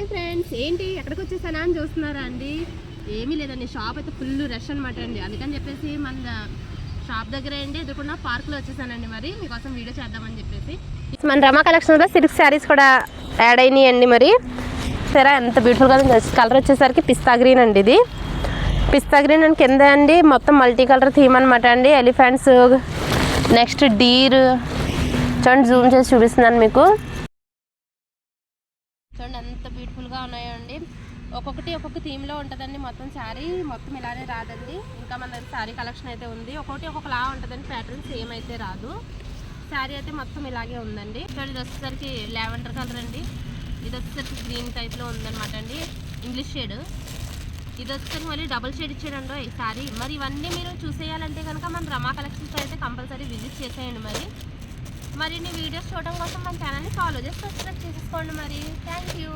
Hi friends, ఏంటి ఎక్కడికి వచ్చేసానా అని చూస్తున్నారా అండి? ఏమీ లేదండి, షాప్ అయితే ఫుల్ రష్ అనమాట అండి. అందుకని చెప్పేసి మన షాప్ దగ్గర అండి ఎదుర్కొన్న పార్క్లో వచ్చేసానండి. మరి మీకోసం వీడియో చేద్దామని చెప్పేసి మన రమా కలెక్షన్లో సిల్క్ శారీస్ కూడా యాడ్ అయినాయి అండి. మరి సరే ఎంత బ్యూటిఫుల్గా కలర్ వచ్చేసరికి పిస్తా గ్రీన్ అండి. ఇది పిస్తా గ్రీన్ అండ్ కింద అండి మొత్తం మల్టీ కలర్ థీమ్ అనమాట అండి. Elephants, next deer. చూడండి, జూమ్ చేసి చూపిస్తున్నాను మీకు. చూడండి ఎంత బ్యూటిఫుల్గా ఉన్నాయండి. ఒక్కొక్కటి ఒక్కొక్క థీమ్లో ఉంటుందండి. మొత్తం శారీ మొత్తం ఇలానే రాదండి. ఇంకా మన దగ్గర శారీ కలెక్షన్ అయితే ఉంది. ఒక్కొక్కటి ఒక్కొక్కలా ఉంటుందండి. ప్యాటర్న్ సేమ్ అయితే రాదు. శారీ అయితే మొత్తం ఇలాగే ఉందండి. చూడండి, ఇది వచ్చేసరికి లావెండర్ కలర్ అండి. ఇది వచ్చేసరికి గ్రీన్ టైప్లో ఉందన్నమాట అండి, ఇంగ్లీష్ షేడ్. ఇది వచ్చేసరికి మళ్ళీ డబుల్ షేడ్ ఇచ్చాడండి ఈ శారీ. మరి ఇవన్నీ మీరు చూసేయాలంటే కనుక మన రమా కలెక్షన్స్ అయితే కంపల్సరీ విజిట్ చేసేయండి. మరిన్ని వీడియోస్ చూడడం కోసం మన ఛానల్ని ఫాలో చేసి సబ్స్క్రైబ్ చేసుకోండి. మరి థ్యాంక్ యూ.